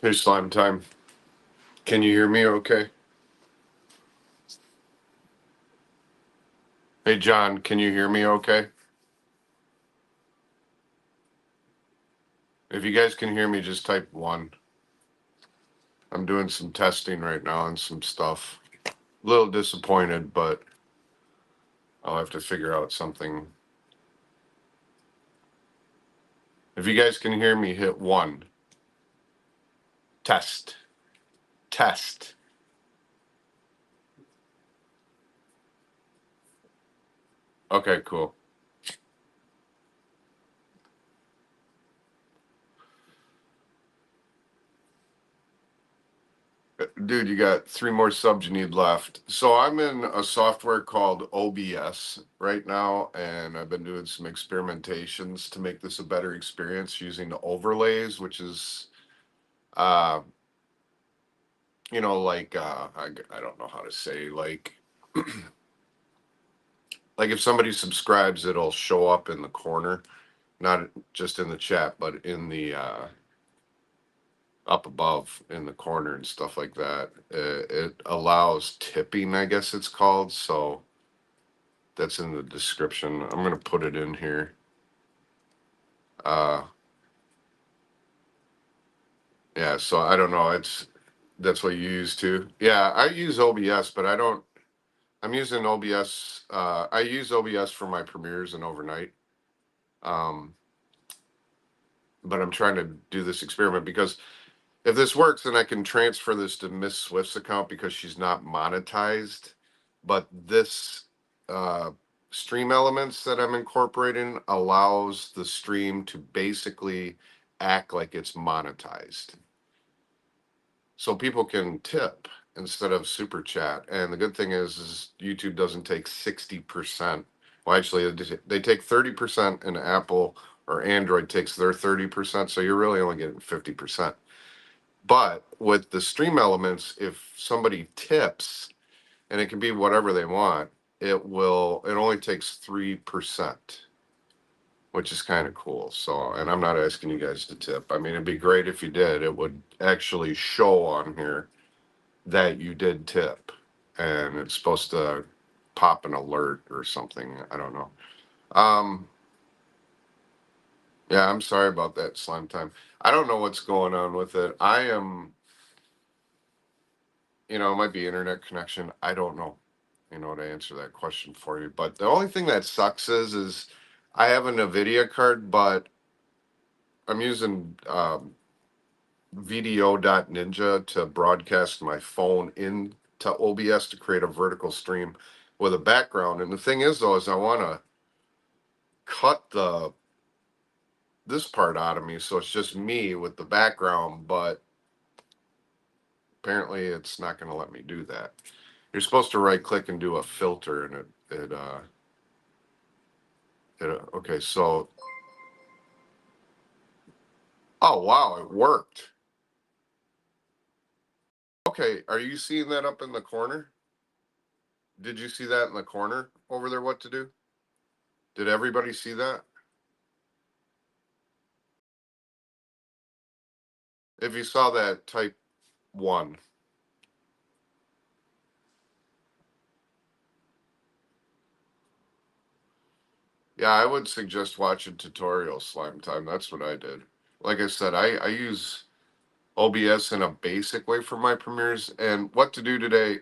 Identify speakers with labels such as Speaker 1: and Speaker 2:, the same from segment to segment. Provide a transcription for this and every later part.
Speaker 1: Hey, Slime Time. Can you hear me okay? Hey, John, can you hear me okay? If you guys can hear me, just type 1. I'm doing some testing right now on some stuff. A little disappointed, but I'll have to figure out something. If you guys can hear me, hit 1. Test. Test. Okay, cool. Dude, you got 3 more subs you need left. So I'm in a software called OBS right now, and I've been doing some experimentations to make this a better experience using the overlays, which is uh I don't know how to say, like if somebody subscribes, it'll show up in the corner, not just in the chat, but in the up above in the corner and stuff like that. It allows tipping, I guess it's called. So that's in the description. I'm gonna put it in here. Uh, yeah. So I don't know. That's what you use too. Yeah, I use OBS, but I don't. I'm using OBS. I use OBS for my premieres and overnight. Um, but I'm trying to do this experiment because if this works, then I can transfer this to Miss Swift's account because she's not monetized. But this uh, stream elements that I'm incorporating allows the stream to basically act like it's monetized. So people can tip instead of super chat. And the good thing is YouTube doesn't take 60%. Well, actually, they take 30%, and Apple or Android takes their 30%. So you're really only getting 50%. But with the stream elements, if somebody tips, and it can be whatever they want, it only takes 3%, which is kind of cool. So, and I'm not asking you guys to tip. I mean, it'd be great if you did. It would actually show on here that you did tip, and it's supposed to pop an alert or something. I don't know. Um, yeah, I'm sorry about that, Slime Time. I don't know what's going on with it. I am, it might be internet connection. I don't know, to answer that question for you. But the only thing that sucks is I have a NVIDIA card, but I'm using VDO.Ninja to broadcast my phone into OBS to create a vertical stream with a background. And the thing is, though, is I want to cut this part out of me, so it's just me with the background. But apparently, it's not going to let me do that. You're supposed to right click and do a filter, and okay. So, oh wow, it worked. Okay, are you seeing that up in the corner? Did you see that in the corner over there? What to do? Did everybody see that? If you saw that, type 1. Yeah, I would suggest watching tutorials, Slime Time. That's what I did. Like I said, I use OBS in a basic way for my premieres. And what to do today,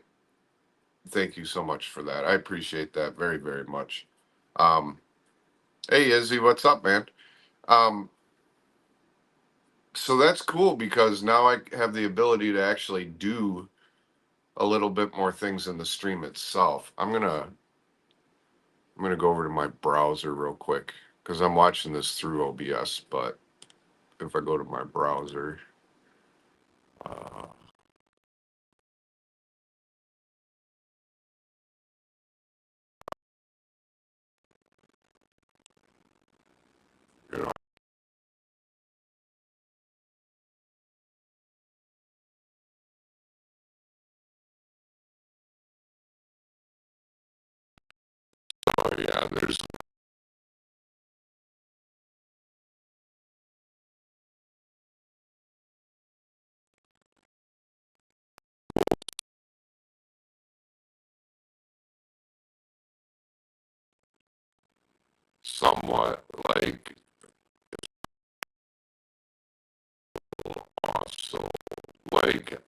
Speaker 1: thank you so much for that. I appreciate that very, very much. Um, hey, Izzy, what's up, man? Um, so that's cool because now I have the ability to actually do a little bit more things in the stream itself. I'm gonna go over to my browser real quick because I'm watching this through OBS. But if I go to my browser, uh, you know, yeah, there's somewhat like also like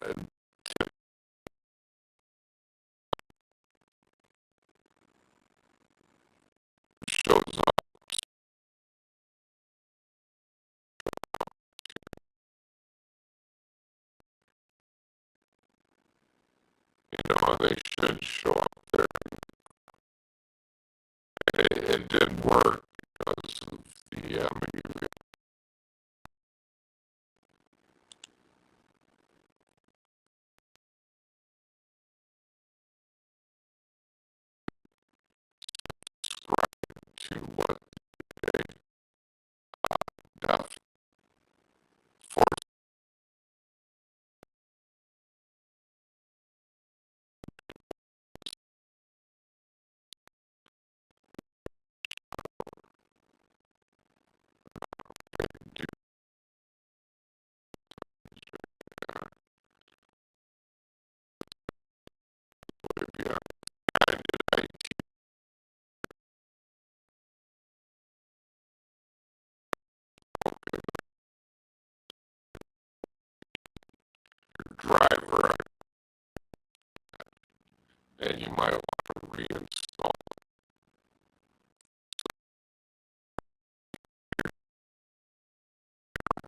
Speaker 1: shows up, they should show up there. It didn't work because of the to what they have for do maybe I did driver and you might want to reinstall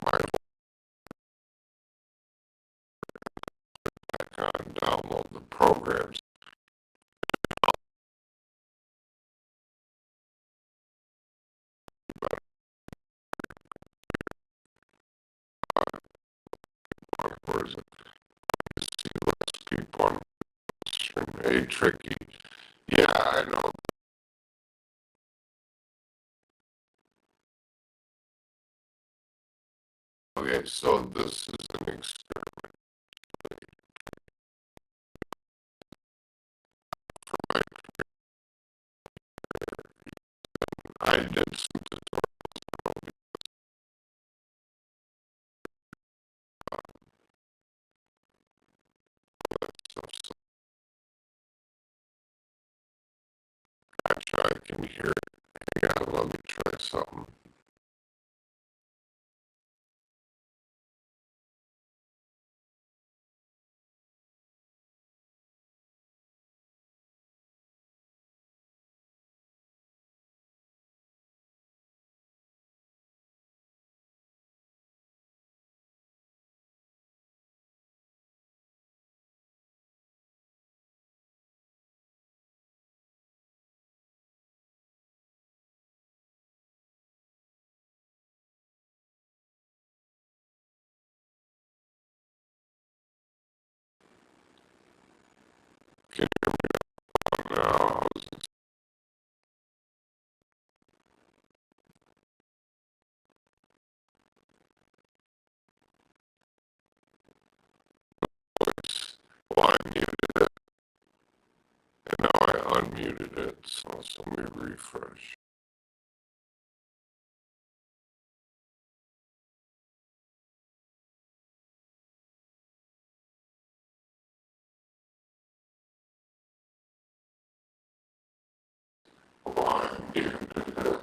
Speaker 1: my and download the programs. Of course, see less people on the stream. Hey, Tricky. Yeah, I know. Okay, so this is an experiment. I did some stuff, so I can hear it. Yeah, let me try something. Can you hear me now? Well, I muted it, and now I unmuted it, so let me refresh. Well, I muted it.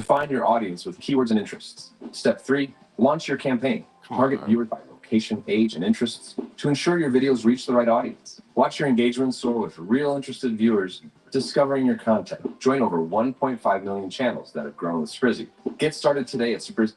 Speaker 2: Define your audience with keywords and interests. Step 3, launch your campaign. Target viewers by location, age, and interests to ensure your videos reach the right audience. Watch your engagements soar with real interested viewers discovering your content. Join over 1.5 million channels that have grown with Sprizzy. Get started today at Sprizzy.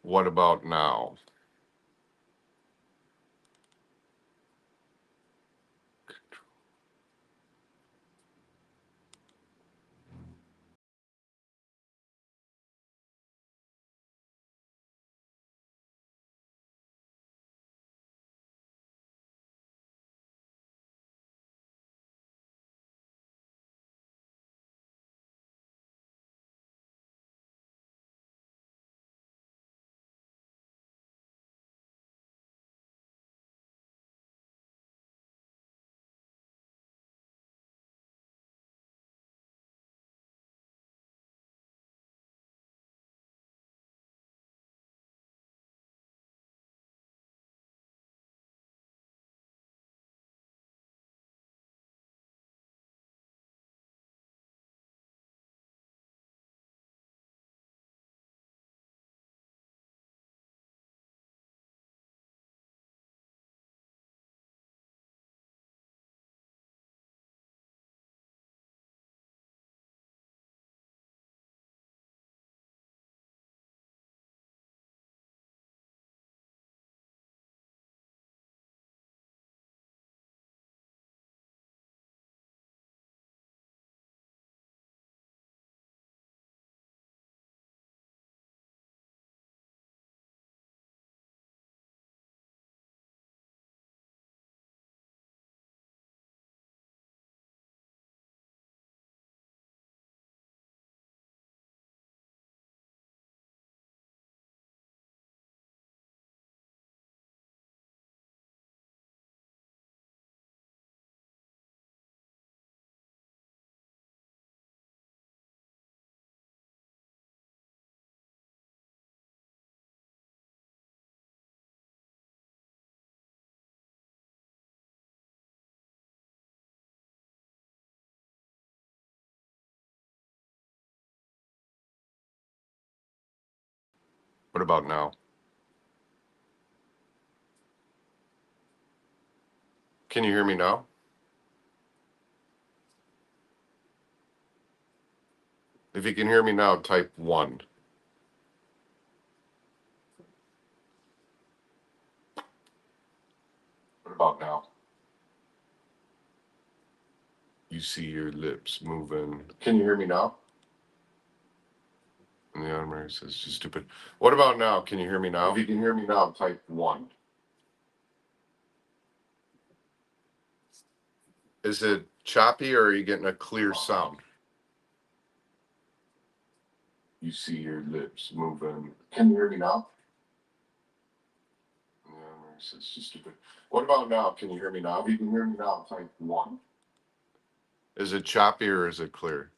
Speaker 1: What about now? What about now? Can you hear me now? If you can hear me now, type 1. What about now? You see your lips moving. Can you hear me now? And the automator says, "You're stupid." What about now? Can you hear me now? If you can hear me now, type 1. Is it choppy or are you getting a clear sound? You see your lips moving. Can you hear me now? And the automator says, "You're stupid." What about now? Can you hear me now? If you can hear me now, type 1. Is it choppy or is it clear?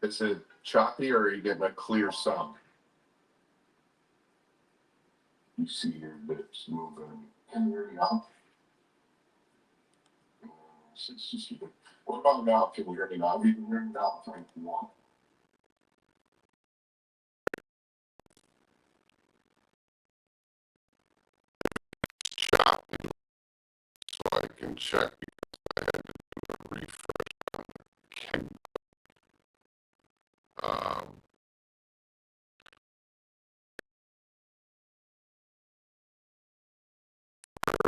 Speaker 1: Is it choppy or are you getting a clear sound? You see your lips moving. Can you hear me now? It's just stupid. What about now? Can you hear me now? If you can hear me now, type 1. can check because I had to do a refresh on Ken.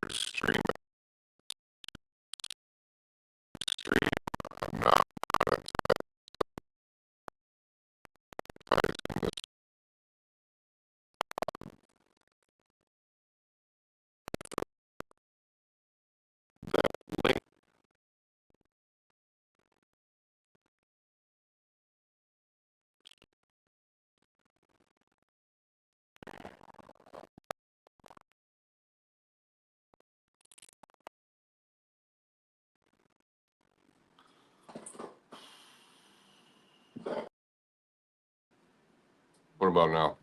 Speaker 1: Stream. I'm not monetizing this. That link. What about now?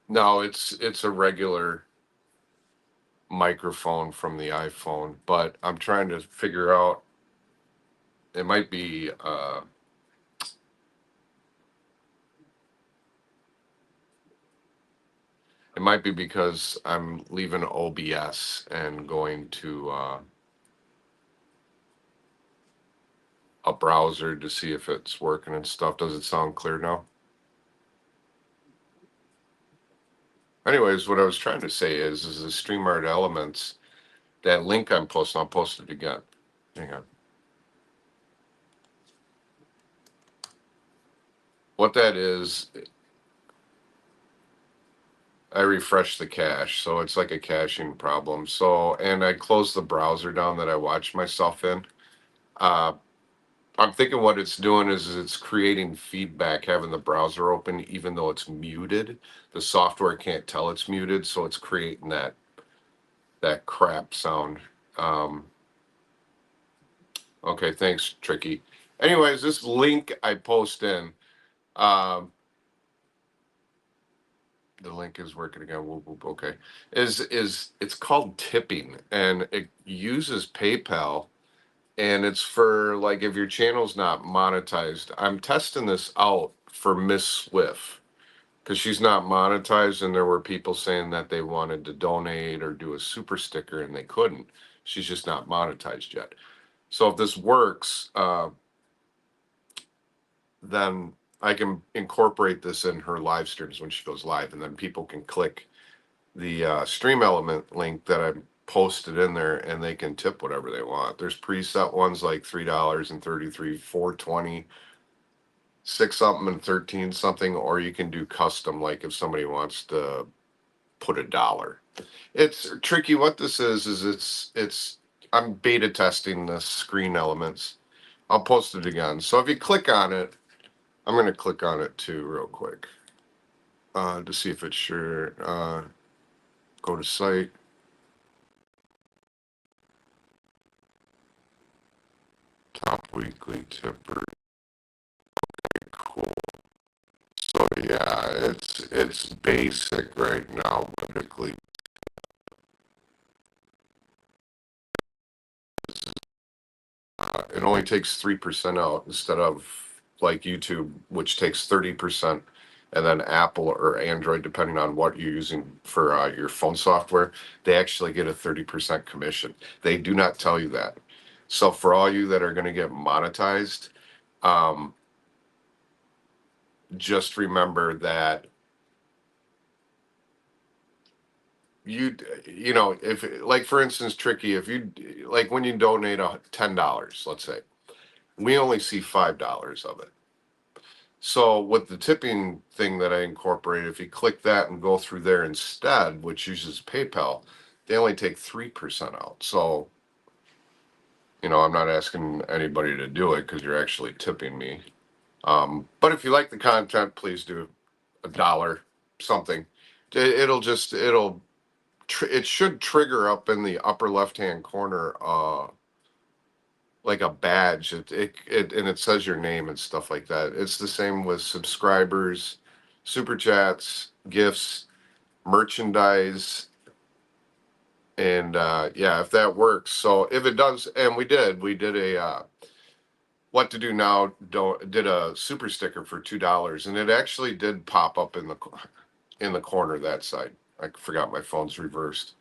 Speaker 1: No, it's a regular microphone from the iPhone, but I'm trying to figure out. It might be. It might be because I'm leaving OBS and going to a browser to see if it's working and stuff. Does it sound clear now? Anyways, what I was trying to say is the StreamYard Elements, that link I'm posting, I'll post it again. Hang on. What that is, I refreshed the cache, so it's like a caching problem. So, and I closed the browser down that I watched myself in. I'm thinking what it's doing is it's creating feedback having the browser open, even though it's muted. The software can't tell it's muted, so it's creating that crap sound. Okay, thanks, Tricky. Anyways, this link I post in, the link is working again. Whoop, whoop, okay, is it's called tipping, and it uses PayPal, and it's for like if your channel's not monetized. I'm testing this out for Miss Swift because she's not monetized, and there were people saying that they wanted to donate or do a super sticker and they couldn't. She's just not monetized yet. So if this works, then I can incorporate this in her live streams when she goes live, and then people can click the Stream Element link that I posted in there, and they can tip whatever they want. There's preset ones like $3.33, $4.20, six something, and 13 something, or you can do custom, like if somebody wants to put $1. It's tricky. What this is it's I'm beta testing the Screen Elements. I'll post it again. So if you click on it, I'm going to click on it too real quick to see if it's sure. Go to site. Top weekly tipper. Cool. So yeah, it's basic right now, politically. It only takes 3% out instead of like YouTube, which takes 30%, and then Apple or Android, depending on what you're using for your phone software, they actually get a 30% commission. They do not tell you that. So for all you that are going to get monetized, just remember that you know, if like for instance, Tricky, if you like when you donate $10, let's say, we only see $5 of it. So with the tipping thing that I incorporated, if you click that and go through there instead, which uses PayPal, they only take 3% out. So, you know, I'm not asking anybody to do it because you're actually tipping me. But if you like the content, please do $1, something. It should trigger up in the upper left-hand corner, like a badge. And it says your name and stuff like that. It's the same with subscribers, super chats, gifts, merchandise, and yeah, if that works. So if it does, and we did What to Do Now did a super sticker for $2, and it actually did pop up in the corner that side. I forgot my phone's reversed.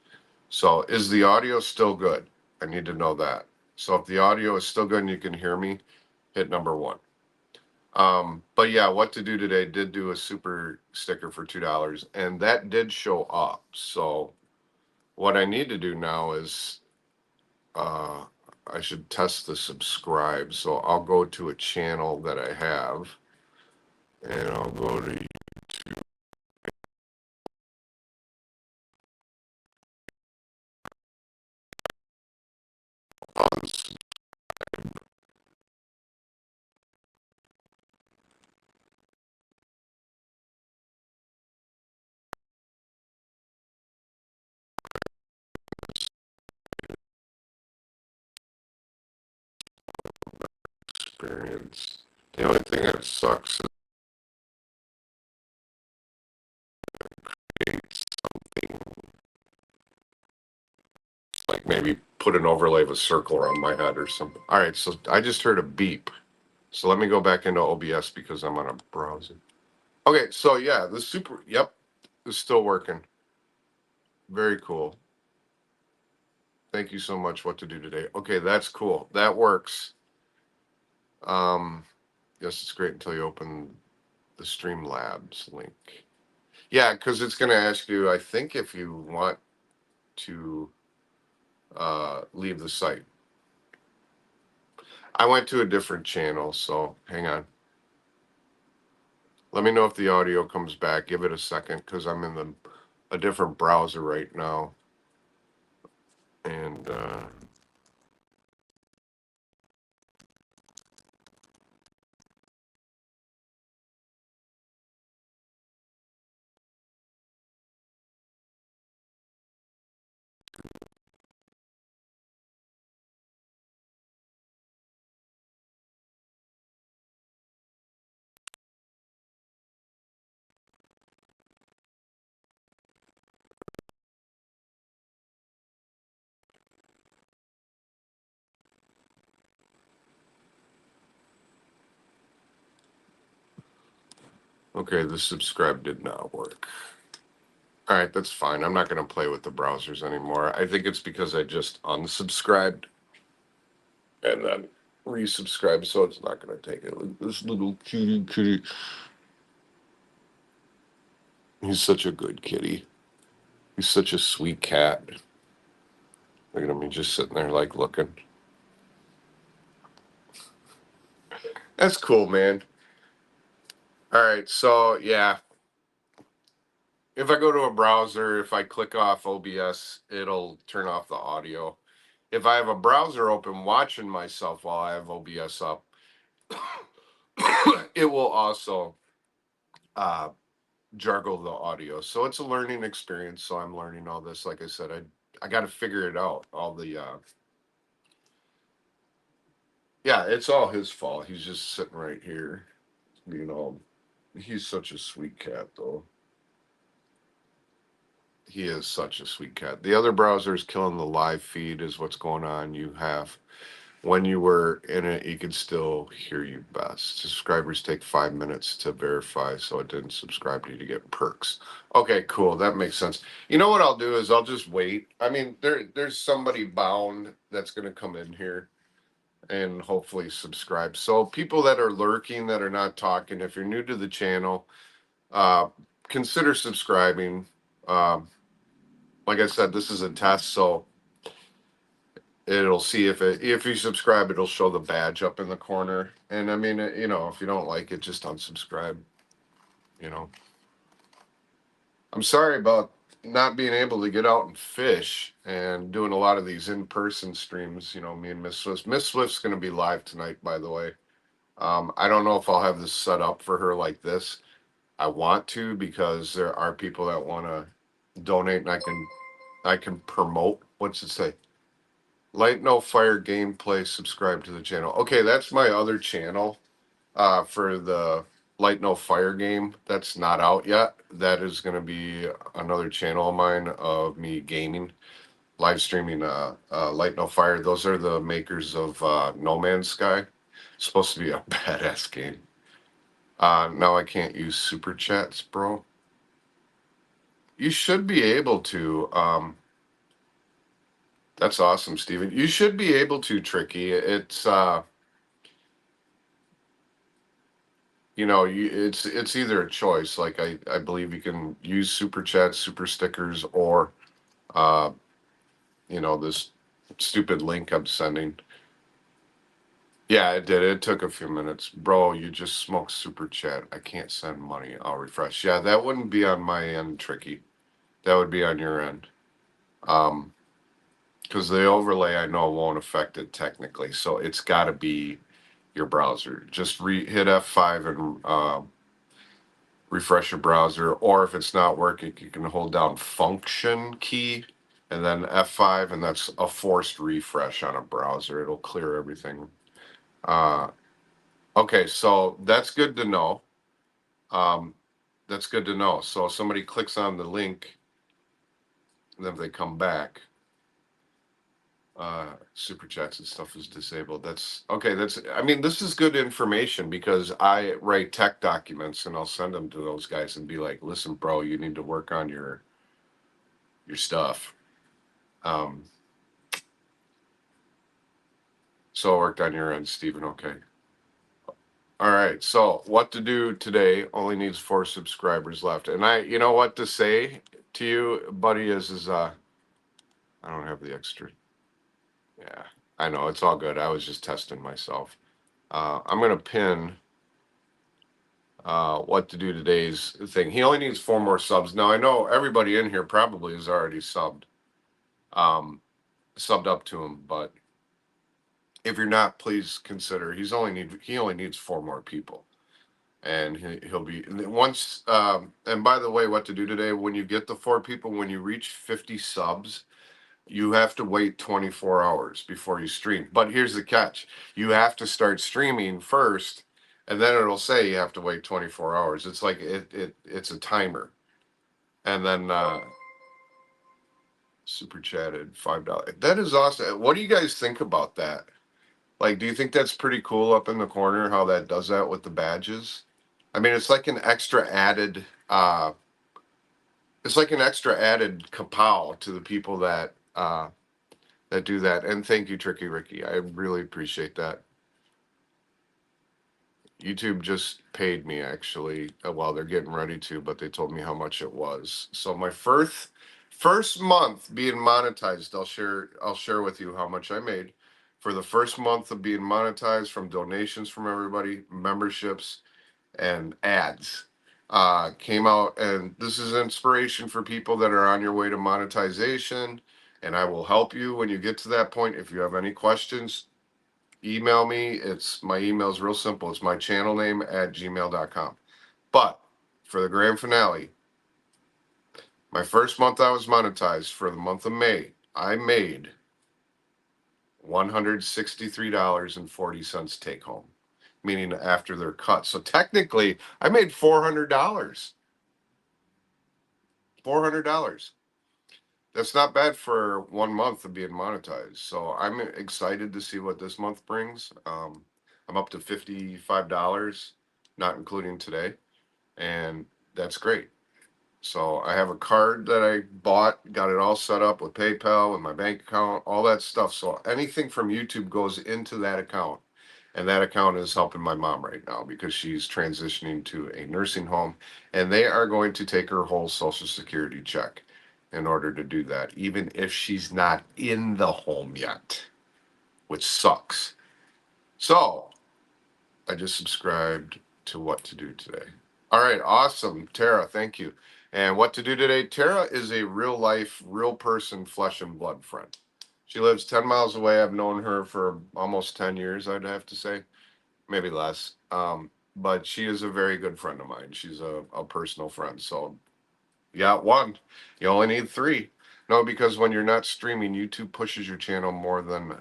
Speaker 1: So is the audio still good? I need to know that. So if the audio is still good and you can hear me, hit number 1. But yeah, What to Do Today did do a super sticker for $2, and that did show up. So what I need to do now is I should test the subscribe. So I'll go to a channel that I have, and I'll go to YouTube. Experience. The only thing that sucks is it's something like maybe put an overlay of a circle around my head or something. All right, so I just heard a beep. So let me go back into OBS because I'm on a browser. Okay, so yeah, yep, it's still working. Very cool. Thank you so much. What to Do Today. Okay, that's cool. That works. Yes, it's great until you open the Streamlabs link. Yeah, because it's going to ask you, I think, if you want to leave the site. I went to a different channel, so hang on. Let me know if the audio comes back. Give it a second because I'm in a different browser right now. And okay, the subscribe did not work. All right, that's fine. I'm not going to play with the browsers anymore. I think it's because I just unsubscribed and then resubscribed, so it's not going to take it. Look, this little kitty. He's such a good kitty. He's such a sweet cat. Look at him. He's just sitting there, like, looking. That's cool, man. All right, so, yeah. If I go to a browser, if I click off OBS, it'll turn off the audio. If I have a browser open watching myself while I have OBS up, it will also juggle the audio. So it's a learning experience. So I'm learning all this. Like I said, I got to figure it out. All the yeah, it's all his fault. He's just sitting right here, he's such a sweet cat, though. He is such a sweet cat. The other browser is killing the live feed, is what's going on. You have, when you were in it, you could still hear you best. Subscribers take 5 minutes to verify, so it didn't subscribe to you to get perks. Okay, cool. That makes sense. You know what I'll do is I'll just wait. I mean, there's somebody bound that's going to come in here and hopefully subscribe. So people that are lurking, that are not talking, if you're new to the channel, consider subscribing. Like I said, this is a test, so it'll see if you subscribe, it'll show the badge up in the corner. And I mean, if you don't like it, just unsubscribe. I'm sorry about not being able to get out and fish and doing a lot of these in-person streams. Me and Miss Swift. Miss Swift's going to be live tonight, by the way. I don't know if I'll have this set up for her like this. I want to, because there are people that want to donate, and I can promote. What's it say? Light No Fire gameplay. Subscribe to the channel. Okay, that's my other channel for the Light No Fire game. That's not out yet. That is going to be another channel of mine of me gaming, live streaming Light No Fire. Those are the makers of No Man's Sky. supposed to be a badass game. Now I can't use super chats, bro. You should be able to. That's awesome, Steven. You should be able to, Tricky. It's it's either a choice. Like I believe you can use super chats, super stickers, or uh, this stupid link I'm sending. Yeah, it did. It took a few minutes. Bro, you just smoked super chat. I can't send money. I'll refresh. Yeah, that wouldn't be on my end, Tricky. That would be on your end. Because the overlay I know won't affect it technically. So it's got to be your browser. Just hit F5 and refresh your browser. Or if it's not working, you can hold down Function key and then F5, and that's a forced refresh on a browser. It'll clear everything. Okay, so that's good to know. That's good to know. So if somebody clicks on the link, and then if they come back, super chats and stuff is disabled. That's okay. I mean, this is good information because I write tech documents and I'll send them to those guys and be like, listen, bro, you need to work on your stuff. So it worked on your end, Stephen. Okay. All right. So what to do today only needs 4 subscribers left. And you know what to say to you, buddy, is I don't have the extra. Yeah, I know. It's all good. I was just testing myself. I'm going to pin what to do today's thing. He only needs 4 more subs. Now, I know everybody in here probably is already subbed up to him, but if you're not, please consider. He only needs 4 more people. And he'll be once. And by the way, what to do today? When you get the 4 people, when you reach 50 subs, you have to wait 24 hours before you stream. But here's the catch: you have to start streaming first, and then it'll say you have to wait 24 hours. It's like it's a timer. And then super chatted $5. That is awesome. What do you guys think about that? Like, do you think that's pretty cool up in the corner how that does that with the badges? I mean, it's like an extra added kapow to the people that do that. And thank you, Tricky Ricky. I really appreciate that. YouTube just paid me actually while they're getting ready to, but they told me how much it was. So my first month being monetized, I'll share with you how much I made for the first month of being monetized from donations from everybody, memberships, and ads. Came out, and this is inspiration for people that are on your way to monetization. And I will help you when you get to that point. If you have any questions, email me. My email is real simple. It's my channel name at gmail.com. But for the grand finale, my first month I was monetized for the month of May, I made $163.40 take home, meaning after their cut. So technically, I made $400. $400. That's not bad for 1 month of being monetized. So I'm excited to see what this month brings. I'm up to $55, not including today, and that's great. So I have a card that I bought, got it all set up with PayPal, with my bank account, all that stuff. So anything from YouTube goes into that account. And that account is helping my mom right now because she's transitioning to a nursing home, and they are going to take her whole Social Security check in order to do that, even if she's not in the home yet, which sucks. So I just subscribed to What to Do Today. All right, awesome. Tara, thank you. And What to Do Today, Tara is a real life, real person, flesh and blood friend. She lives 10 miles away. I've known her for almost 10 years, I'd have to say, maybe less. But she is a very good friend of mine. She's a personal friend. So you got 1. You only need 3. No, because when you're not streaming, YouTube pushes your channel more than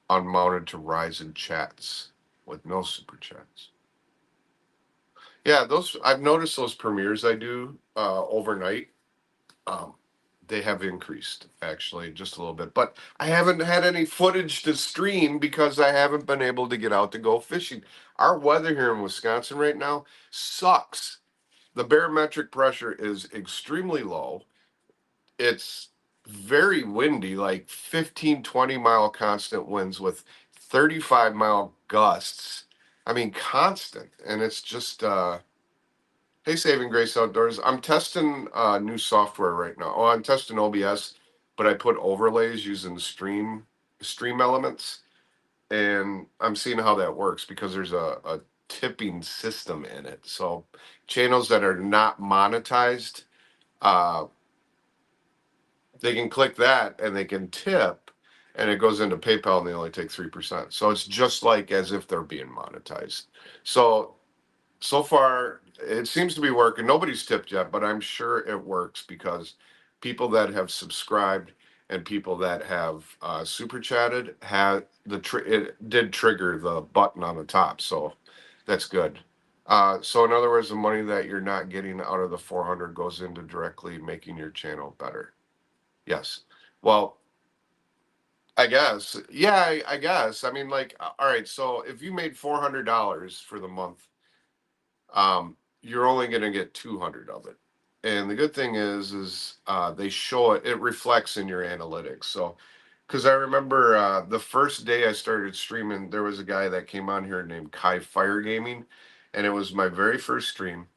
Speaker 1: unmounted to rise in chats with no super chats. Yeah, I've noticed those premieres I do overnight. they have increased actually just a little bit, but I haven't had any footage to stream because I haven't been able to get out to go fishing. Our weather here in Wisconsin right now sucks. The barometric pressure is extremely low. It's very windy, like 15, 20 mile constant winds with 35-mile gusts. I mean, constant. And it's just, hey, Saving Grace Outdoors. I'm testing new software right now. Oh, I'm testing OBS, but I put overlays using stream elements, and I'm seeing how that works because there's a tipping system in it. So channels that are not monetized, uh, they can click that and they can tip, and it goes into PayPal, and they only take 3%. So it's just like as if they're being monetized. So far it seems to be working. Nobody's tipped yet, but I'm sure it works because people that have subscribed and people that have super chatted had it did trigger the button on the top, so that's good. So in other words, the money that you're not getting out of the 400 goes into directly making your channel better. Yes. Well, I guess. Yeah, I guess. I mean, like, all right. So if you made $400 for the month, you're only going to get 200 of it. And the good thing is they show it. It reflects in your analytics. So, because I remember the first day I started streaming, there was a guy that came on here named Kai Fire Gaming, and it was my very first stream.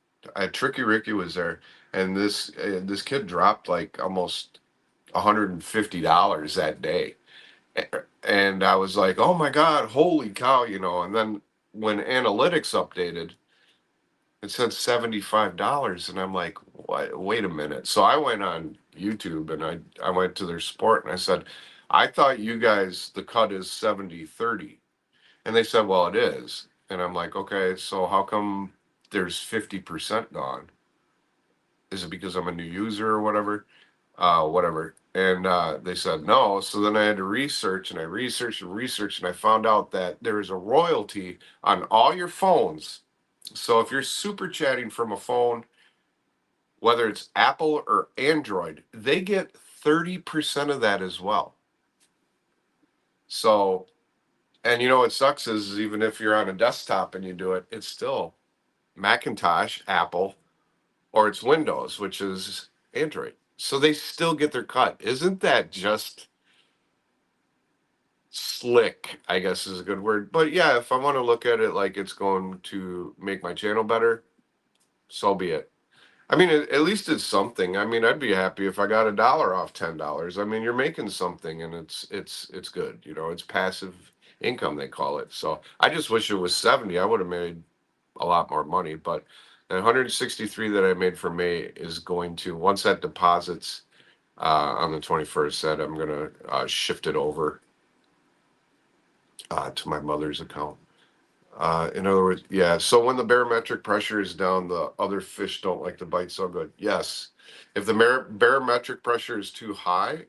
Speaker 1: Tricky Ricky was there, and this kid dropped like almost $150 that day. And I was like, oh my God, holy cow, you know. And then when analytics updated, it said $75. And I'm like, what? Wait a minute. So I went on YouTube and I went to their sport and I said, I thought you guys, the cut is 70/30. And they said, well, it is. And I'm like, okay, so how come there's 50% gone? Is it because I'm a new user or whatever? Whatever. And they said no. So then I had to research, and I researched and researched, and I found out that there is a royalty on all your phones. So if you're super chatting from a phone, whether it's Apple or Android, they get 30% of that as well. So, and you know what sucks is even if you're on a desktop and you do it, it's still Macintosh, Apple, or it's Windows, which is Android. So they still get their cut. Isn't that just slick, I guess is a good word. But yeah, if I want to look at it like it's going to make my channel better, so be it. I mean, at least it's something. I mean, I'd be happy if I got $1 off $10. I mean, you're making something, and it's good. You know, it's passive income they call it. So I just wish it was 70. I would have made a lot more money. But the 163 that I made for May is going to, once that deposits on the 21st, that I'm gonna shift it over to my mother's account. In other words, yeah. So when the barometric pressure is down, the other fish don't like to bite so good. Yes. If the barometric pressure is too high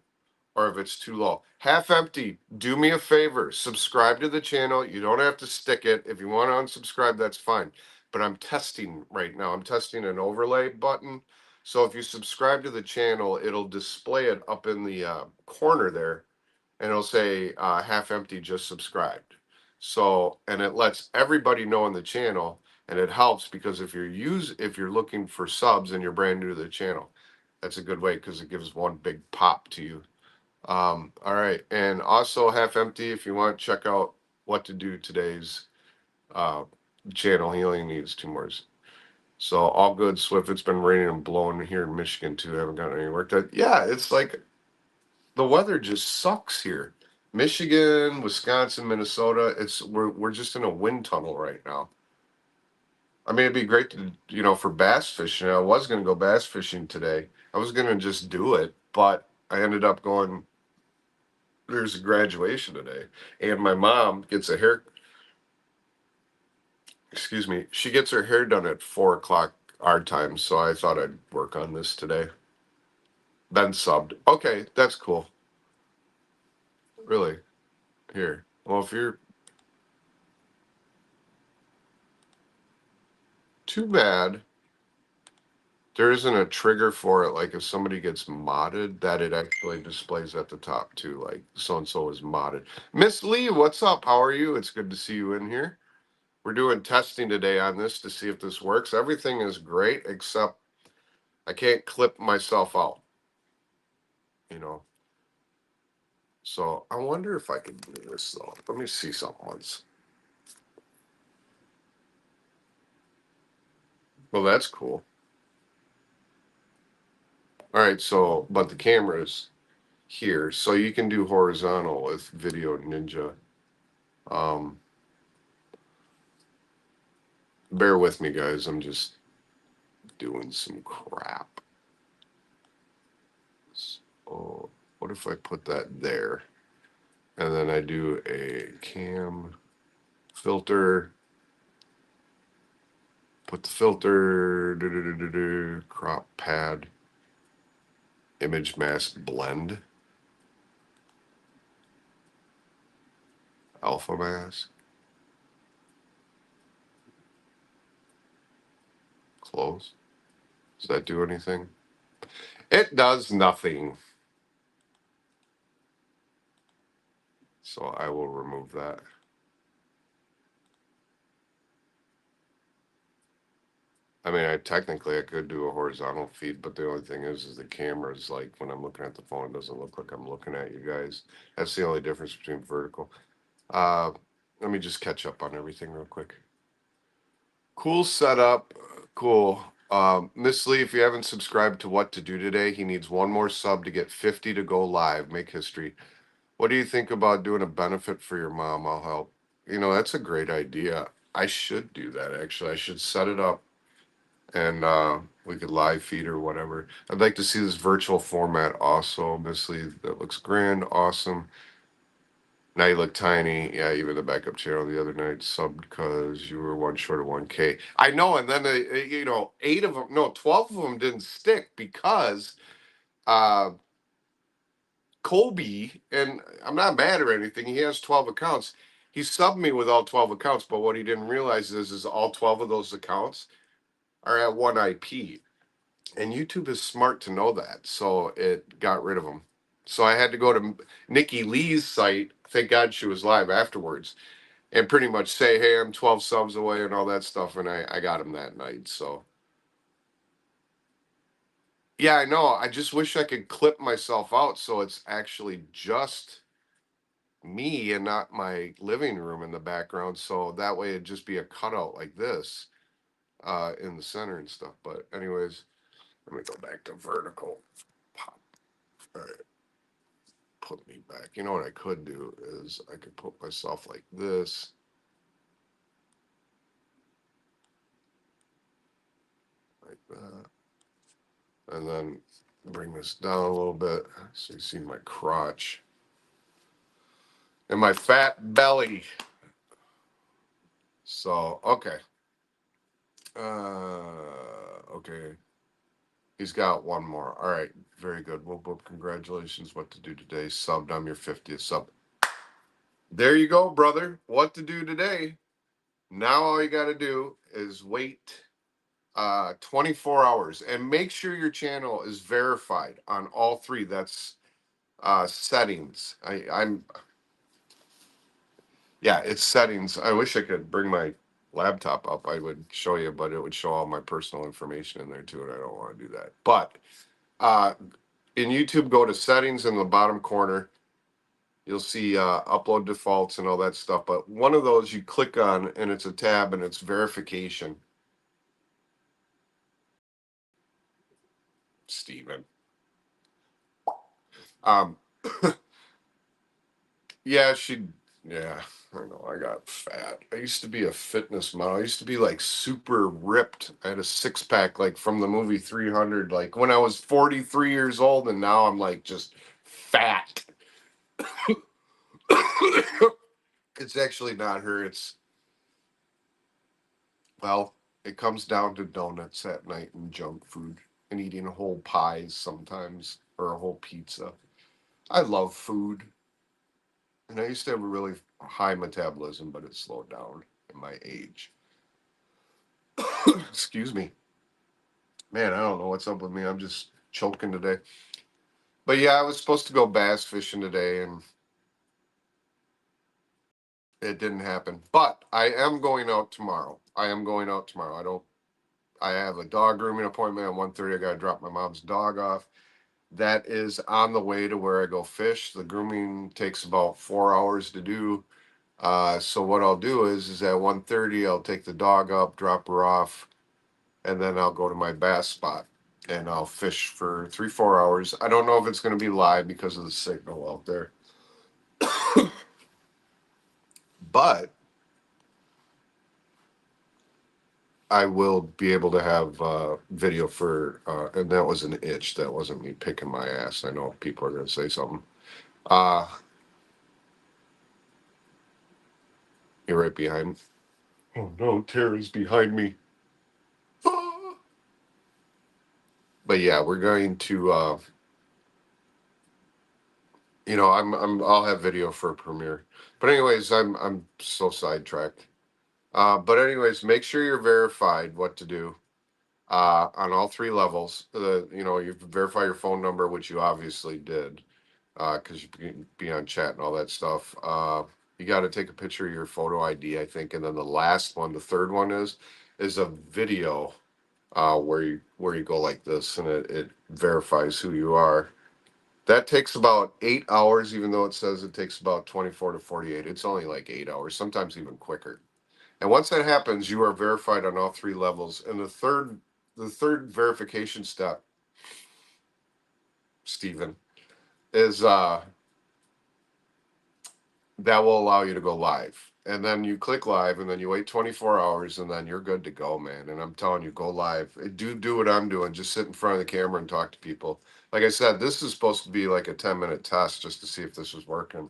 Speaker 1: or if it's too low, half empty, do me a favor, subscribe to the channel. You don't have to stick it. If you want to unsubscribe, that's fine. But I'm testing right now. I'm testing an overlay button. So if you subscribe to the channel, it'll display it up in the corner there, and it'll say half empty, just subscribed. So, and it lets everybody know in the channel, and it helps because if you're looking for subs and you're brand new to the channel, that's a good way because it gives one big pop to you. All right, and also half empty. If you want, check out what to do today's uh, channel. He only needs 2 more. So all good, Swift. It's been raining and blowing here in Michigan too. I haven't gotten any work done. Yeah, it's like the weather just sucks here. Michigan, Wisconsin, Minnesota, we're just in a wind tunnel right now. I mean, it'd be great to, for bass fishing. I was going to go bass fishing today. I was going to just do it, but I ended up going, there's a graduation today, and my mom gets a hair, excuse me, she gets her hair done at 4 o'clock our time, so I thought I'd work on this today. Been subbed. Okay, that's cool. Really? Here. Well, if you're too bad. There isn't a trigger for it, like if somebody gets modded, that it actually displays at the top too, like so and so is modded. Miss Lee, what's up? How are you? It's good to see you in here. We're doing testing today on this to see if this works. Everything is great except I can't clip myself out, you know. So I wonder if I can do this though. Let me see something once. Well, that's cool. All right, so but the camera's here, so you can do horizontal with Video Ninja. Um, bear with me, guys. I'm just doing some crap. So what if I put that there, and then I do a cam filter? Put the filter, crop pad, image mask blend, alpha mask, close. Does that do anything? It does nothing. So I will remove that. I mean, I could do a horizontal feed, but the only thing is the camera's like when I'm looking at the phone, it doesn't look like I'm looking at you guys. That's the only difference between vertical. Uh, let me just catch up on everything real quick. Cool setup. Cool. Miss Lee, if you haven't subscribed to What to Do Today, he needs one more sub to get 50 to go live, make history. What do you think about doing a benefit for your mom? I'll help. You know, that's a great idea. I should do that actually. I should set it up and we could live feed or whatever. I'd like to see this virtual format also. Miss Lee, that looks grand, awesome. Now you look tiny. Yeah, even the backup channel the other night subbed because you were one short of 1K. I know, and then you know, 12 of them didn't stick because uh, Colby, and I'm not mad or anything. He has 12 accounts. He subbed me with all 12 accounts, but what he didn't realize is all 12 of those accounts are at one IP. And YouTube is smart to know that, so it got rid of them. So I had to go to Nikki Lee's site. Thank God she was live afterwards, and pretty much say, "Hey, I'm 12 subs away" and all that stuff. And I got him that night. So yeah, I know. I just wish I could clip myself out so it's actually just me and not my living room in the background. So that way it'd just be a cutout like this in the center and stuff. But anyways, let me go back to vertical. Pop. All right. Put me back. You know what I could do is I could put myself like this. Like that. And then bring this down a little bit so you see my crotch and my fat belly. So, okay. Okay. He's got one more. All right. Very good. Well, congratulations. What to do today. Subbed. I'm your 50th sub. There you go, brother. What to do today. Now all you got to do is wait 24 hours and make sure your channel is verified on all three. That's settings. Yeah, it's settings. I wish I could bring my laptop up. I would show you, but it would show all my personal information in there too, and I don't want to do that. But uh, in YouTube, go to settings in the bottom corner. You'll see upload defaults and all that stuff. But one of those you click on, and it's a tab, and it's verification. Steven. Um, yeah, yeah, I know. I got fat. I used to be a fitness model. I used to be like super ripped. I had a six pack, like from the movie 300, like when I was 43 years old, and now I'm like just fat. It's actually not her. Well, it comes down to donuts at night and junk food and eating whole pies sometimes or a whole pizza. I love food. And I used to have a really high metabolism, but it slowed down in my age. Excuse me. Man, I don't know what's up with me. I'm just choking today. But yeah, I was supposed to go bass fishing today and it didn't happen. But I am going out tomorrow. I am going out tomorrow. I have a dog grooming appointment at 1:30. I gotta drop my mom's dog off. That is on the way to where I go fish. The grooming takes about 4 hours to do. So what I'll do is at 1:30 I'll take the dog up, drop her off, and then I'll go to my bass spot and I'll fish for 3-4 hours. I don't know if it's going to be live because of the signal out there, but I will be able to have video for, and that was an itch. That wasn't me picking my ass. I know people are going to say something. Uh, you're right behind me. Oh no, Tara's behind me. But yeah, we're going to, I'll have video for a premiere. But anyways, I'm so sidetracked. But anyways, make sure you're verified what to do on all three levels. You verify your phone number, which you obviously did, because you can be on chat and all that stuff. You got to take a picture of your photo ID, I think, and then the last one, the third one is a video where you go like this, and it verifies who you are. That takes about 8 hours, even though it says it takes about 24 to 48. It's only like 8 hours, sometimes even quicker. And once that happens, you are verified on all three levels. And the third verification step, Stephen, is that will allow you to go live. And then you click live and then you wait 24 hours and then you're good to go, man. And I'm telling you, go live. Do what I'm doing. Just sit in front of the camera and talk to people. Like I said, this is supposed to be like a 10-minute test just to see if this was working.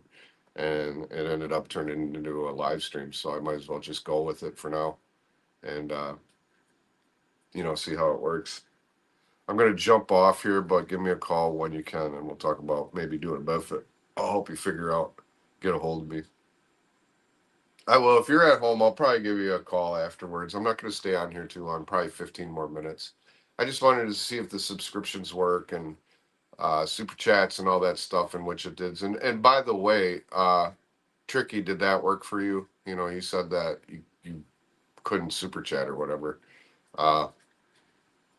Speaker 1: And it ended up turning into a live stream. So I might as well just go with it for now and, see how it works. I'm going to jump off here, but give me a call when you can and we'll talk about maybe doing a benefit. I'll help you get a hold of me. I will. If you're at home, I'll probably give you a call afterwards. I'm not going to stay on here too long, probably 15 more minutes. I just wanted to see if the subscriptions work and super chats and all that stuff, and which it did. And by the way, Tricky, did that work for you? You said that you couldn't super chat or whatever. Uh,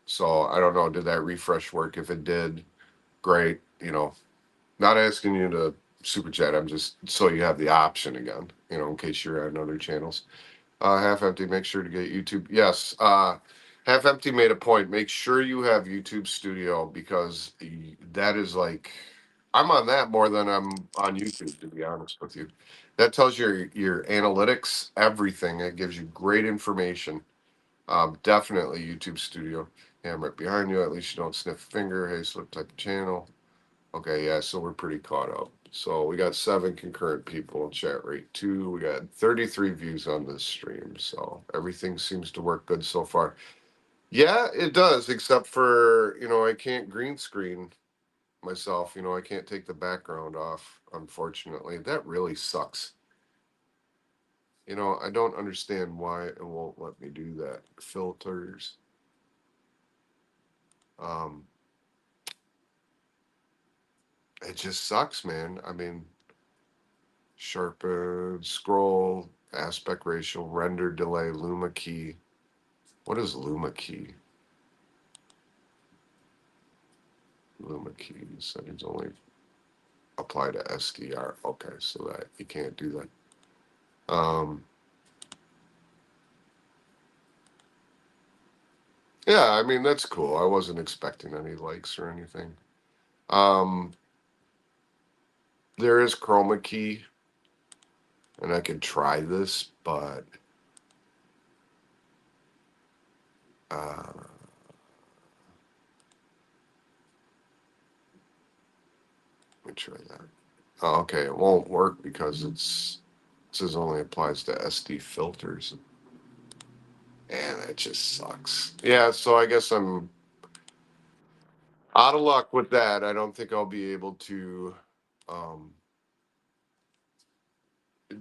Speaker 1: so I don't know. Did that refresh work? If it did, great. Not asking you to super chat. I'm just so you have the option again, in case you're on other channels. Half Empty, make sure to get YouTube. Yes. Half Empty made a point. Make sure you have YouTube Studio because that is like, I'm on that more than I'm on YouTube, to be honest with you. That tells your analytics, everything. It gives you great information. Definitely YouTube Studio. Yeah, I'm right behind you. At least you don't sniff a finger. Hey, slip type of channel. Okay, yeah, so we're pretty caught up. So we got 7 concurrent people in chat rate 2. We got 33 views on this stream. So everything seems to work good so far. Yeah, it does, except for, I can't green screen myself. I can't take the background off, unfortunately. That really sucks. I don't understand why it won't let me do that. Filters. Um, it just sucks, man. I mean, sharpen, scroll, aspect ratio, render delay, Luma key. What is Luma key? Luma key settings only apply to SDR. Okay, so that you can't do that. Yeah, I mean that's cool. I wasn't expecting any likes or anything. Um, there is chroma key, and I could try this, but let me try that. Oh, okay, it won't work because it says only applies to SD filters. And that just sucks. Yeah, so I guess I'm out of luck with that. I don't think I'll be able to um,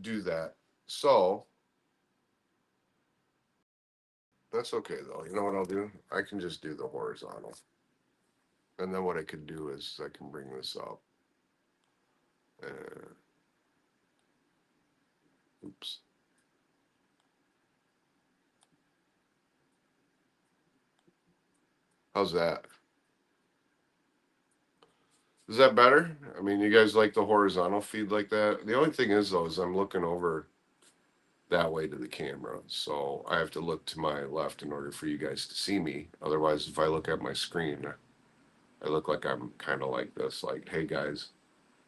Speaker 1: do that. So That's okay though. You know what I'll do? I can just do the horizontal. And then what I could do is I can bring this up. Oops. How's that? Is that better? I mean, you guys like the horizontal feed like that? The only thing is though, is I'm looking over that way to the camera. So I have to look to my left in order for you guys to see me. Otherwise, if I look at my screen, I look like I'm kind of like this, like, hey guys,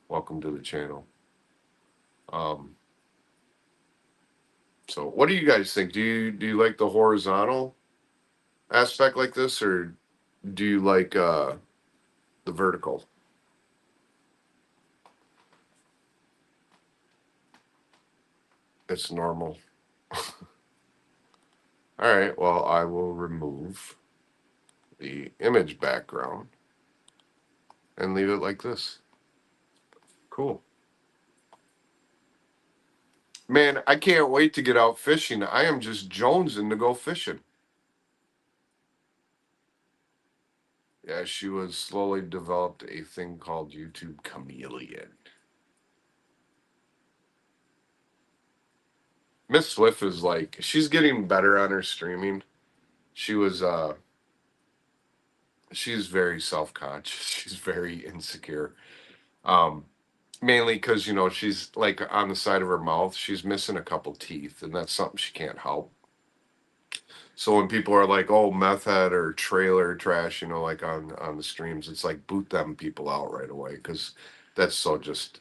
Speaker 1: welcome to the channel. Um, so what do you guys think? Do you like the horizontal aspect like this, or do you like the vertical? It's normal. All right, well, I will remove the image background and leave it like this. Cool. Man, I can't wait to get out fishing. I am just jonesing to go fishing. Yeah, she was slowly developed a thing called YouTube Chameleon. Miss Swift is like, she's getting better on her streaming. She was she's very self-conscious. She's very insecure. Um Mainly because she's like on the side of her mouth, she's missing a couple teeth, and that's something she can't help. So when people are like, "Oh, meth head or trailer trash," like on the streams, it's like boot them people out right away because that's so just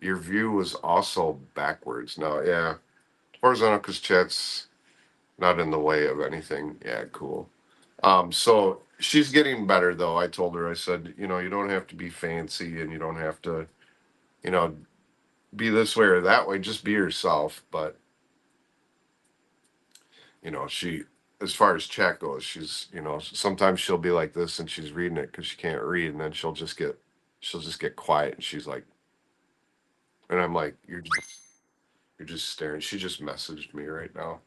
Speaker 1: your view was also backwards. Now, yeah, horizontal because chat's not in the way of anything. Yeah, cool. So she's getting better though. I told her, I said, you don't have to be fancy and you don't have to, you know, be this way or that way. Just be yourself. But she, as far as chat goes, she's, sometimes she'll be like this and she's reading it because she can't read, and then she'll just get quiet, and she's like, and I'm like, you're just staring. She just messaged me right now.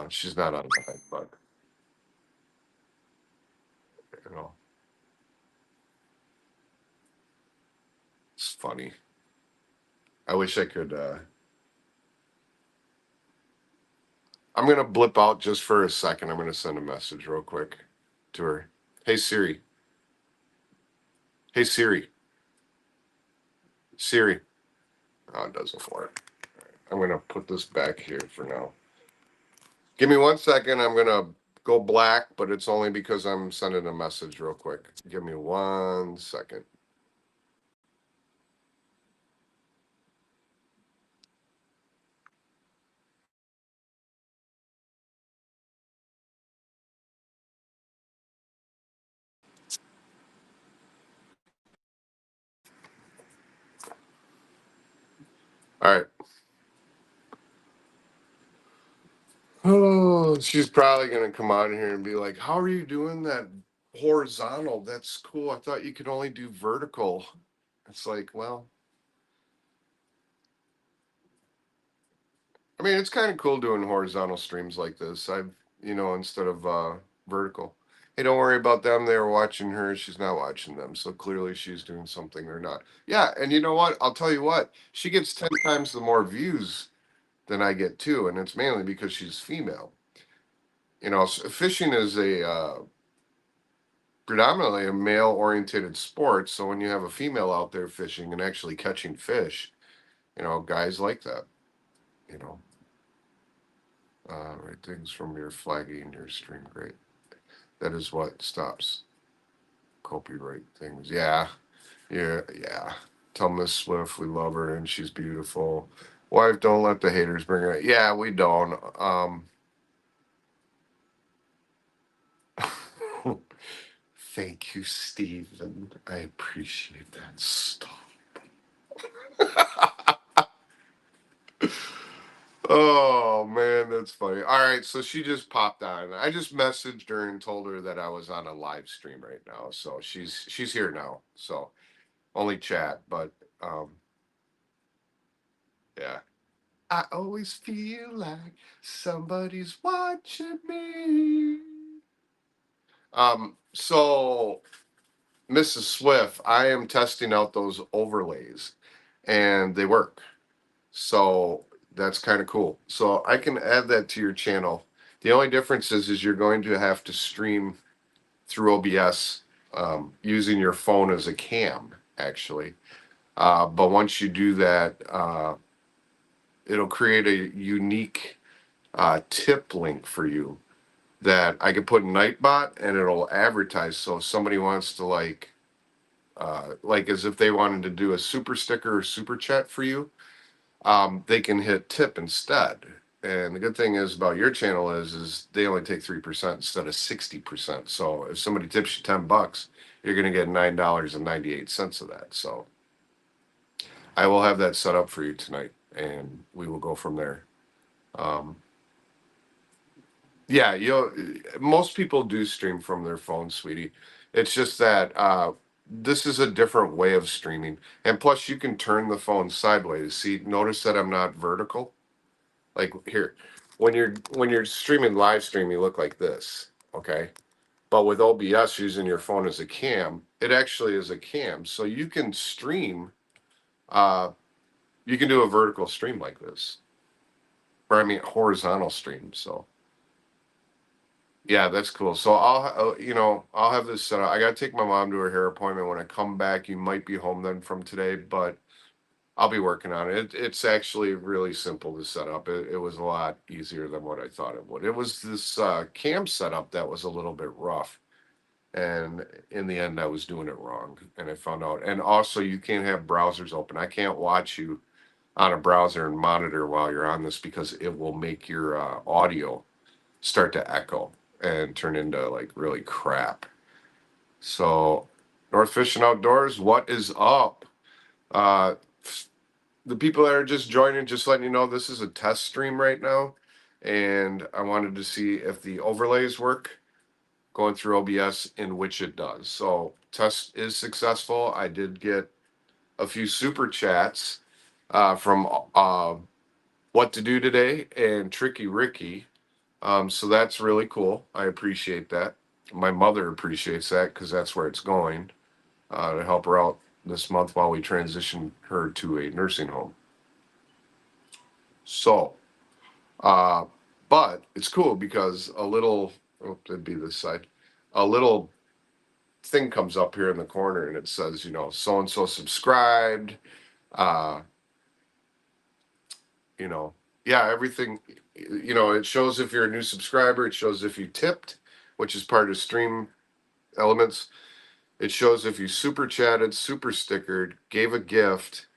Speaker 1: She's not online, but you know, it's funny. I wish I could. I'm gonna blip out just for a second. I'm gonna send a message real quick to her. Hey Siri. Hey Siri. Siri. Oh, it doesn't work. I'm gonna put this back here for now. Give me 1 second. I'm gonna go black, but it's only because I'm sending a message real quick. Give me 1 second. All right. Oh, she's probably gonna come out here and be like, "How are you doing that horizontal? That's cool. I thought you could only do vertical." It's like, well, I mean, it's kind of cool doing horizontal streams like this. Instead of vertical. Hey, don't worry about them. They were watching her. She's not watching them. So clearly she's doing something they're not. Yeah, and you know what? I'll tell you what. She gets 10 times the more views than I get too, and it's mainly because she's female. Fishing is a predominantly a male-oriented sport. So when you have a female out there fishing and actually catching fish, guys like that. You know. Right things from your flagging your stream. Great. That is what stops copyright things. Yeah, yeah, yeah. Tell Miss Swift we love her and she's beautiful. Wife, don't let the haters bring her. Yeah, we don't. Thank you, Steven. I appreciate that. Stop. Oh man, that's funny. All right, so she just popped on. I just messaged her and told her that I was on a live stream right now. So she's here now. So only chat, but um yeah. I always feel like somebody's watching me. So Mrs. Swift, I am testing out those overlays and they work. So that's kind of cool. So I can add that to your channel. The only difference is you're going to have to stream through OBS using your phone as a cam, actually. But once you do that, it'll create a unique tip link for you that I can put in Nightbot and it'll advertise. So if somebody wants to like as if they wanted to do a super sticker or super chat for you, they can hit tip instead. And the good thing is about your channel is they only take 3% instead of 60%. So if somebody tips you $10, you're gonna get $9.98 of that. So I will have that set up for you tonight, and we will go from there. Um, yeah, most people do stream from their phone, sweetie. It's just that this is a different way of streaming, and plus you can turn the phone sideways. See, notice that I'm not vertical. Like here, when you're streaming live stream, you look like this, okay? But with OBS using your phone as a cam, it actually is a cam, so you can stream. Uh, you can do a vertical stream like this, or I mean horizontal stream. So yeah, that's cool. So I'll have this set up. I gotta take my mom to her hair appointment. When I come back, you might be home then from today, but I'll be working on it. It's actually really simple to set up. It was a lot easier than what I thought it would. It was this cam setup that was a little bit rough. And in the end, I was doing it wrong. And I found out. And also, you can't have browsers open. I can't watch you on a browser and monitor while you're on this because it will make your audio start to echo and turn into like really crap. So, North Fishing Outdoors, what is up? Uh, the people that are just joining, just letting you know this is a test stream right now, and I wanted to see if the overlays work going through OBS, in which it does. So test is successful. I did get a few super chats from What to Do Today and Tricky Ricky. So that's really cool. I appreciate that. My mother appreciates that because that's where it's going to help her out this month while we transition her to a nursing home. So, uh, but it's cool because it'd be this side, a little thing comes up here in the corner and it says, so and so subscribed, uh, you know, yeah, everything, it shows if you're a new subscriber, it shows if you tipped, which is part of stream elements. It shows if you super chatted, super stickered, gave a gift,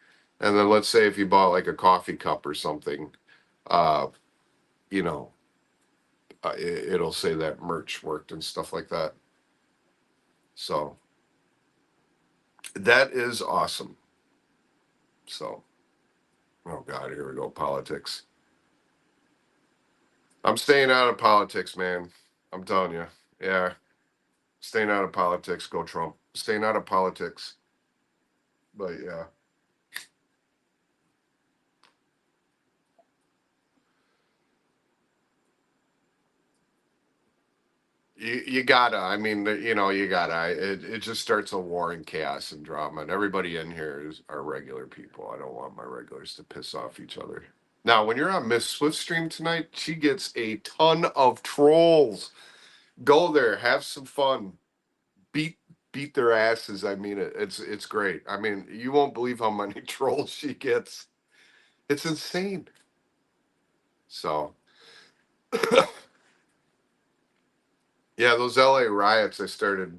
Speaker 1: and then let's say if you bought like a coffee cup or something, uh, you know, it'll say that merch worked and stuff like that. So that is awesome. So, oh God, here we go. Politics. I'm staying out of politics, man. I'm telling you. Yeah. Staying out of politics. Go Trump. Staying out of politics. But yeah. You gotta. I mean, you gotta. It just starts a war and chaos and drama, and everybody in here are regular people. I don't want my regulars to piss off each other. Now, when you're on Miss Swift stream tonight, she gets a ton of trolls. Go there, have some fun, beat beat their asses. I mean, it's great. I mean, you won't believe how many trolls she gets. It's insane. So, yeah, those LA riots. I started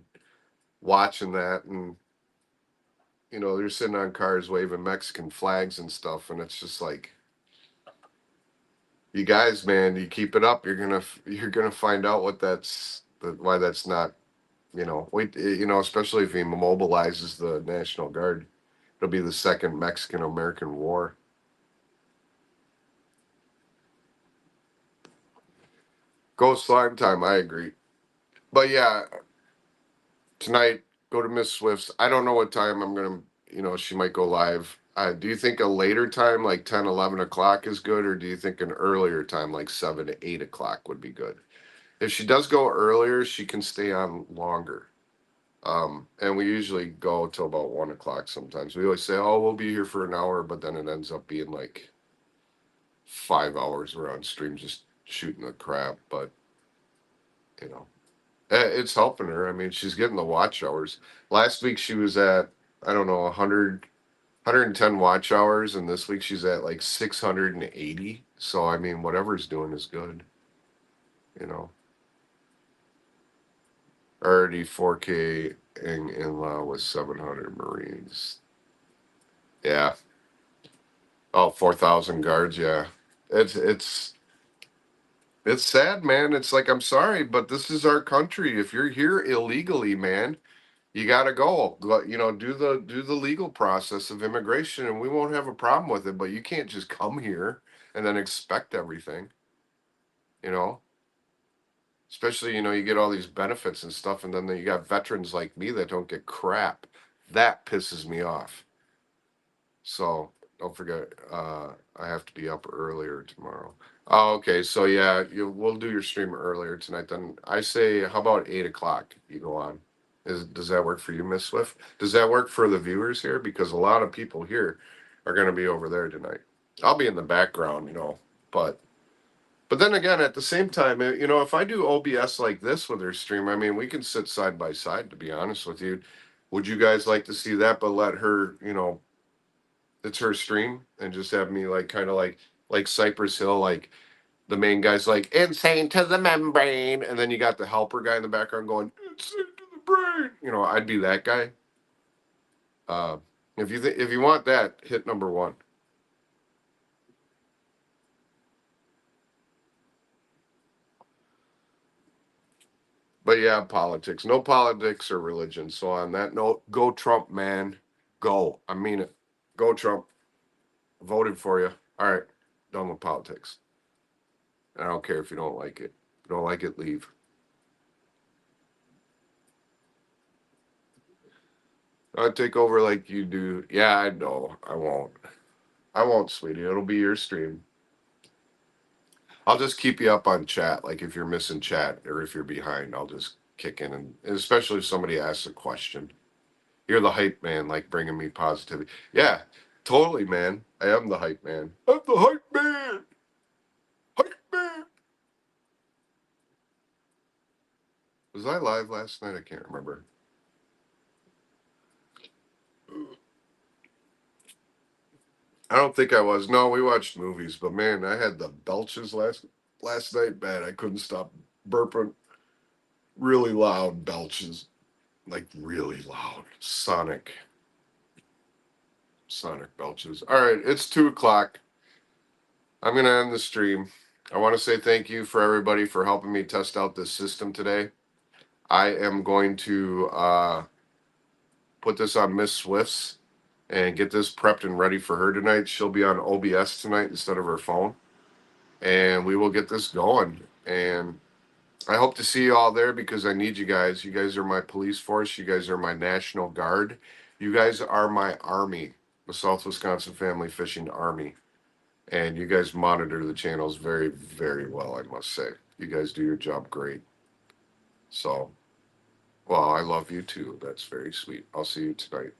Speaker 1: watching that, and they're sitting on cars waving Mexican flags and stuff, and it's just like, you guys, man, you keep it up, you're gonna find out why that's not, wait, especially if he mobilizes the National Guard, it'll be the second Mexican American War. Ghost slime time, I agree, but yeah, tonight go to Miss Swift's. I don't know what time I'm gonna, she might go live. Do you think a later time, like 10, 11 o'clock is good, or do you think an earlier time, like 7 to 8 o'clock would be good? If she does go earlier, she can stay on longer. And we usually go till about 1 o'clock sometimes. We always say, oh, we'll be here for an hour, but then it ends up being like 5 hours we're on stream just shooting the crap. But, you know, it's helping her. I mean, she's getting the watch hours. Last week she was at, I don't know, 110 watch hours, and this week she's at like 680. So, I mean, whatever's doing is good, you know. Already 4K in-law with 700 Marines. Yeah. Oh, 4,000 guards. Yeah. It's it's sad, man. It's like, I'm sorry, but this is our country. If you're here illegally, man, you got to go. You know, do the legal process of immigration, and we won't have a problem with it. But you can't just come here and then expect everything. You know, especially, you know, you get all these benefits and stuff, and then you got veterans like me that don't get crap. That pisses me off. So don't forget, I have to be up earlier tomorrow. Oh, okay. So yeah, we'll do your stream earlier tonight. Then I say, how about 8 o'clock? You go on. Does that work for you, Miss Swift? Does that work for the viewers here? Because a lot of people here are going to be over there tonight. I'll be in the background, you know, but then again, at the same time, you know, if I do OBS like this with her stream, I mean, we can sit side by side. To be honest with you, would you guys like to see that? But let her, you know, it's her stream, and just have me like kind of like Cypress Hill, like the main guy's like insane to the membrane, and then you got the helper guy in the background going insane to the brain. You know, I'd be that guy. Uh, if you want that, hit number one. But yeah, politics. No politics or religion. So on that note, go Trump, man. Go. I mean it. Go Trump. Voted for you. All right. Done with politics. I don't care if you don't like it. If you don't like it, leave. I'll take over like you do. Yeah, I know. I won't. I won't, sweetie. It'll be your stream. I'll just keep you up on chat. Like if you're missing chat or if you're behind, I'll just kick in, and especially if somebody asks a question. You're the hype man, like bringing me positivity. Yeah, totally, man. I am the hype man. I'm the hype man. Hype man. Was I live last night? I can't remember. I don't think I was. No, we watched movies, but man, I had the belches last night. Bad. I couldn't stop burping. Really loud belches, like really loud. Sonic belches. All right, it's 2 o'clock. I'm gonna end the stream. I want to say thank you for everybody for helping me test out this system today. I am going to put this on Miss Swift's and get this prepped and ready for her tonight. She'll be on OBS tonight instead of her phone, and we will get this going. And I hope to see you all there because I need you guys. You guys are my police force. You guys are my National Guard. You guys are my Army, the South Wisconsin Family Fishing Army. And you guys monitor the channels very, very well, I must say. You guys do your job great. So, well, I love you too. That's very sweet. I'll see you tonight.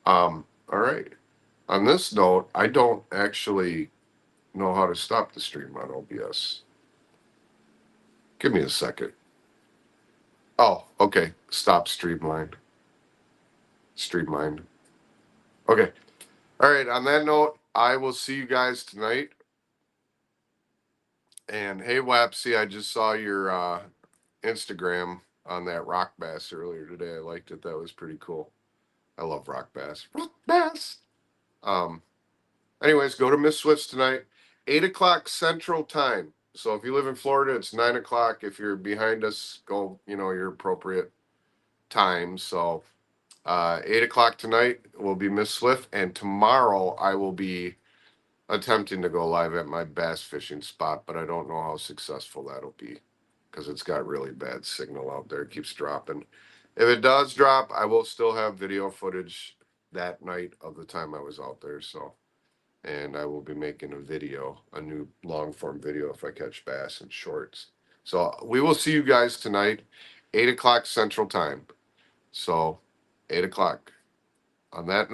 Speaker 1: All right. On this note, I don't actually know how to stop the stream on OBS. Give me a second. Oh, okay. Stop Streamline. Streamline. Okay. All right. On that note, I will see you guys tonight. And hey, Wapsie, I just saw your Instagram on that rock bass earlier today. I liked it. That was pretty cool. I love rock bass. Rock bass. Anyways, go to Miss Swift's tonight, 8 o'clock Central Time. So if you live in Florida, it's 9 o'clock. If you're behind us, go, you know, your appropriate time. So 8 o'clock tonight will be Miss Swift, and tomorrow I will be attempting to go live at my bass fishing spot, but I don't know how successful that'll be because it's got really bad signal out there. It keeps dropping. If it does drop, I will still have video footage that night of the time I was out there. So, and I will be making a video, a new long form video if I catch bass in shorts. So we will see you guys tonight, 8 o'clock Central Time. So 8 o'clock. On that note.